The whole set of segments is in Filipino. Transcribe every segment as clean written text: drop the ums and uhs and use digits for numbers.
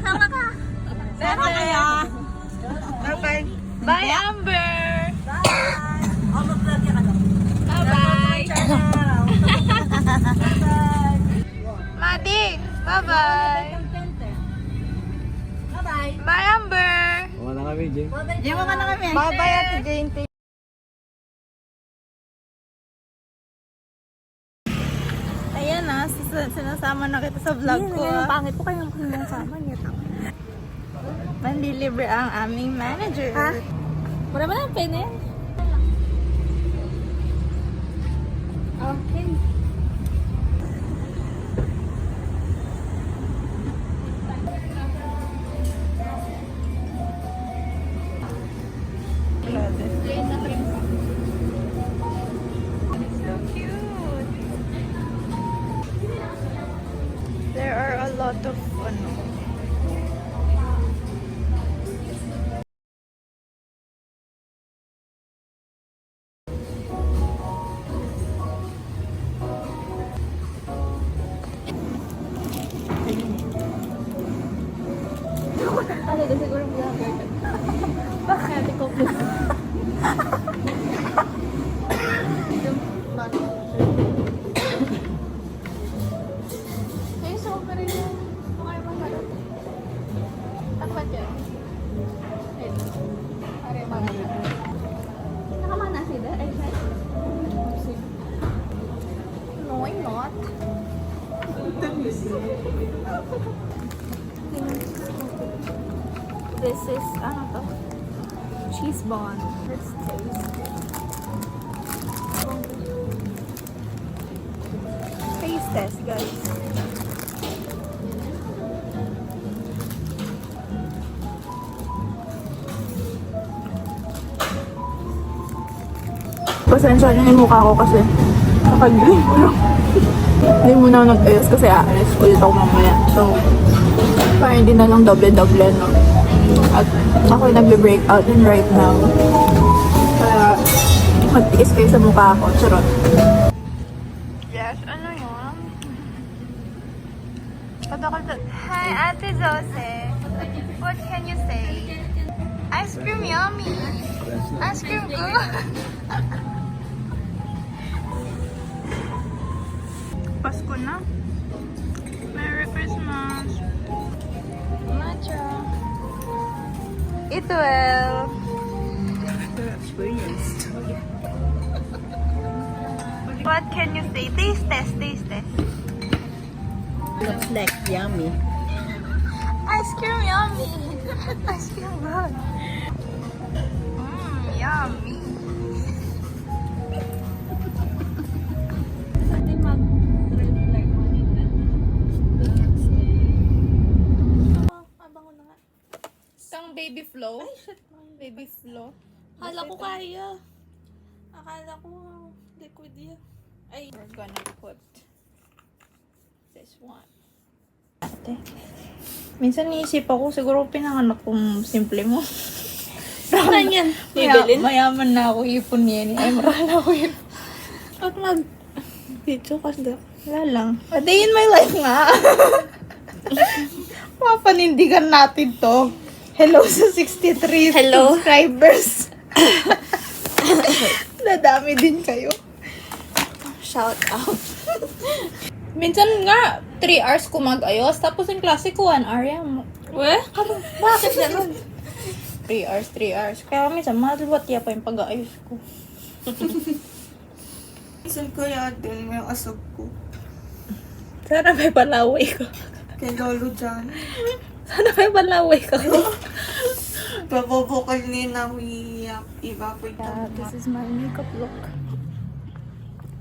Sama ka. Sama kaya. Bye-bye. Bye, Amber. Bye! Oh, mag-vlog ka daw. Bye-bye. Bye-bye! Madi, bye-bye. Bye-bye! Bye, Amber. Wala na kami, Jay. Di mo ka na kami. Bye-bye, Ate Jane. Ayan na, sinasama na kita sa vlog ko. Pangit po kayo ng sama niya. Manlilibre ang aming manager. Ha? Wala ba lang pene? Okay. So cute. There are a lot of Ano doon siguro vlogger ka? Bakit? Ikaw po. Ay, sopa rin yun. Okay ba malot? Takpat yan. Wait. Pare, mamalot. Nakamana sila? Ay, sir? No, I'm not. This is, ano to? Cheese bun. Let's taste. Taste test, guys. Pasensya niyo yung mukha ko kasi nakag-green ko lang. Hindi muna ako nag-ayos kasi aalis ulit ako mamaya. So, parang hindi na lang doble-doble, no? At ako yung nagbe-break out in right now. Kaya, magtiis kayo sa mukha ko. Charot. Yes, ano yun? Hi, Ate Jose. What can you say? Ice cream yummy. Ice cream good. Pasko na. Merry Christmas. Matcha. Eat well. What can you say? Taste test, taste test. Looks like yummy. Ice cream yummy. Ice cream good. Yummy. Pwede mag-reflect mo nito. Abango na nga. Kang baby flow. Baby flow. Akala ko kaya. Akala ko liquid yan. Ay, We're gonna put this one. Minsan niisip ako, siguro pinanganak kong simple mo. saan yan? Bibilin? Mayaman na ako, ipon yan. Ay, marami na ako ipon. At mag-video kasi. Wala lang. A day in my life nga. Papanindigan natin to. Hello sa 63 Hello. subscribers. Nadami din kayo. Shout out. Minsan nga, 3 hours ko mag-ayos. Tapos yung klase ko, 1 hour yan. We? Bakit ganun? 3 hours. Kaya minsan, maluwat pa yung pag-aayos ko. Minsan kaya din may asog ko. Sana may palaway ko. Kay Lolo dyan. Sana may palaway ko. Bababukal ni na umiiyak. Iba po ito. Yeah, this is my makeup look.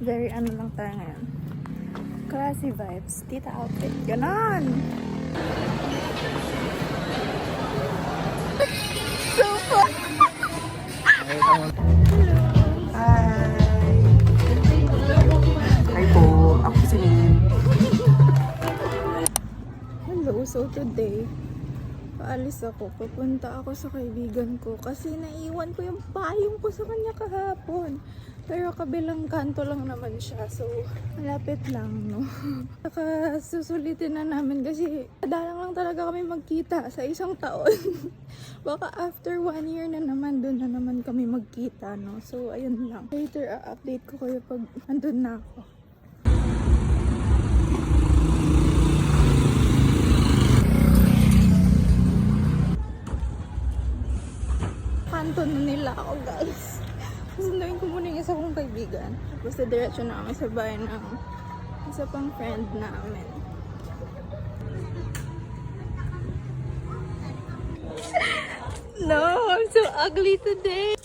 Very ano lang tayo ngayon. Classy vibes. Tita outfit. Ganon! So fun! Hi po. Ako si Lynn. Hello, so today, Paalis ako. Pupunta ako sa kaibigan ko kasi naiwan ko yung payong ko sa kanya kahapon. Pero kabilang kanto lang naman siya. So, malapit lang, no? Saka susulitin na namin kasi dalang lang talaga kami magkita sa isang taon. Baka after 1 year na naman, doon na naman kami magkita, no? So, ayun lang. Later, update ko kayo pag andun na ako. Kanto na nila ako, guys. Sunduin ko muna yung isa kong kaibigan. Tapos sa diretso na kami sa bahay ng isa pang friend namin. No, I'm so ugly today.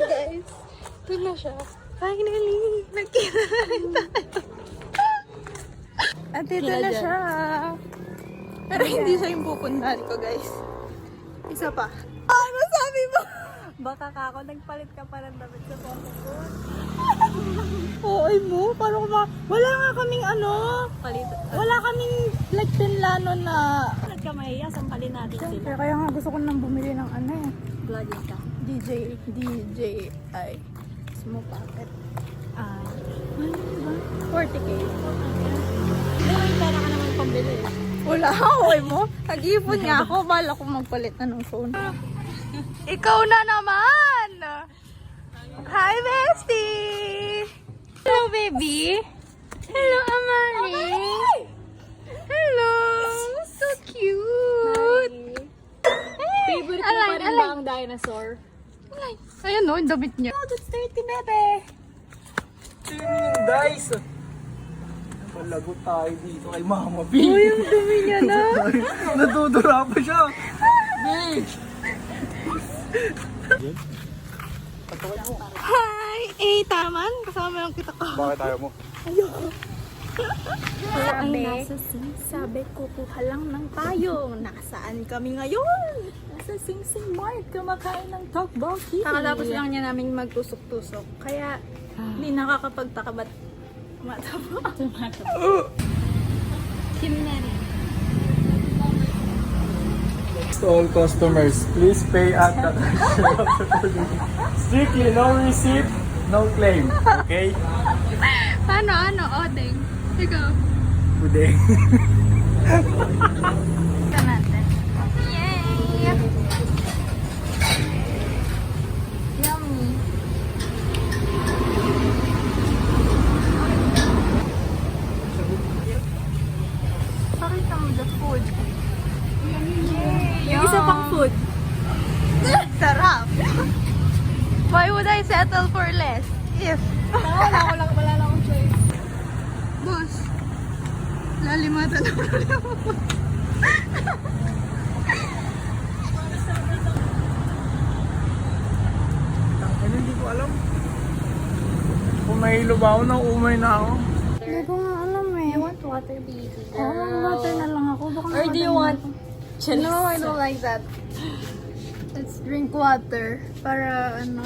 Guys, ito na siya. Finally, nagkita na rin tayo. At ito na siya. Pero hindi siya yung pupuntahan ko, guys. Isa pa. Ano sabi mo? Baka kako, nagpalit ka pa ng damit sa photo ko. Oo, mo. Parang wala nga kaming ano. Palit. Wala kaming like pinlano na. Bakit ka mahiya? Sampalin natin sila. Pero kaya nga gusto ko nang bumili ng ano eh. Vlogging ka. DJI small pocket. Ah. Ano ba? 40k. Hindi, may pera ka naman pambili eh. Wala, okay mo. Nag-iipon nga ako. Bala ko magpalit na ng phone. Ikaw na naman! Hi, bestie! Hello, baby! Hello, Amari! Hello! So cute! Favorite ko pa rin ba ang dinosaur? Ayan no, yung damit niya. Oh, that's dirty, bebe! Dice! Malagot tayo dito kay Mama B. Uy, yung dumi niya na! Nadudura pa siya. Bitch! Hi! Eh, taman! Kasama yung kita ko. Bakit tayo mo? Sabi, kukuha lang ng payong. Nasaan kami ngayon? Nasa Sing Sing Mart, kumakain ng tteokbokki. Kakatapos lang niya namin magtusok-tusok. Kaya, hindi nakakapagtaka ba't mataba. Kim na rin. To all customers, please pay at the strictly no receipt, no claim. Okay? Ano, Odeng? Ikaw. Today. Ito natin. Yay! Yummy. Pakita mo the food. Yung isa pang food. Sarap! Why would I settle for less? If... Wala lang akong choice. Boss, lalimatan na problema mo. Ano, hindi ko alam. Kung nahilo ba ako, naumay na ako. Hindi ko nga alam eh. You want water, baby? Water na lang ako. Baka Or do you want chili? No, I don't like that. Let's drink water. Para ano.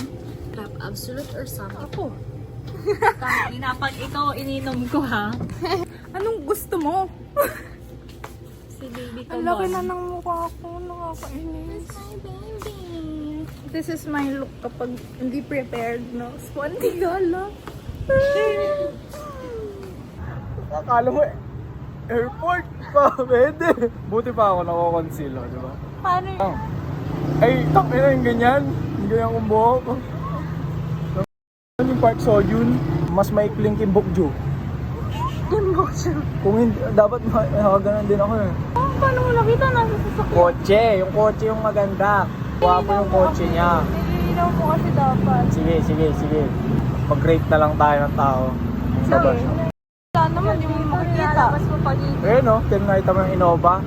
Crap, absolute or some? Ako. Tangina, pag ikaw ininom ko ha. Anong gusto mo? Si baby ko Ang laki na ng mukha ko. Nakakainis. Hi, baby. This is my look kapag hindi prepared, no? Spondy gala. Akala mo, airport pa, pwede. Buti pa ako nako-conceal, di ba? Paano yun? Ay, takina yung ganyan. Yung ganyan kong buhok. Yung Park Soyun, mas maikling Kimbokju. Kimbokju. Kung hindi, dapat makaganan din ako eh. Oh, paano mo nakita? Nasa sasakyan. Kotse, yung kotse yung maganda. Wapo yung kotse niya. Nililinaw mo kasi dapat. Sige. Pag-rate na lang tayo ng tao. Sabas. Wala naman yung makikita. Eh no, tinakita mo yung Innova.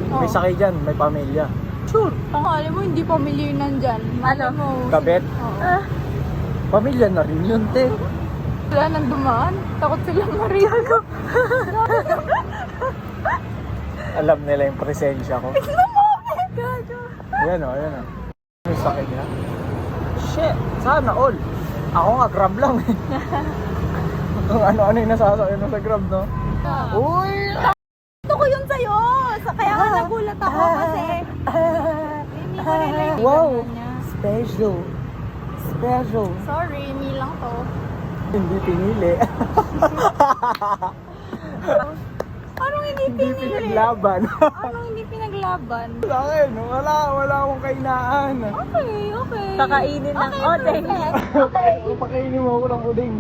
May Oh. sakay dyan, may pamilya. Sure. Ang alam mo, hindi familiar nandyan. Alam mo. Kabet, Oo. pamilya na rin yun, te. Wala nang dumaan. Takot silang marihan ko. Alam nila yung presensya ko. Gago. Ayan o. Yung sakay niya. Shit, sana all. Ako nga, grab lang eh. Kung ano-ano yung nasasakyan mo sa grab, no? Uy! Gusto ko yun sa'yo. Kaya nga nagulat nagulat ako kasi hindi ko relate. Wow! Special. Special. Sorry, hindi lang to. Hindi pinili. Anong hindi Hindi pinili? pinaglaban. Anong hindi pinaglaban? Sa akin, wala akong kainaan. Okay. Kakainin ng Okay, odeng. perfect. Pakainin mo ako ng uding.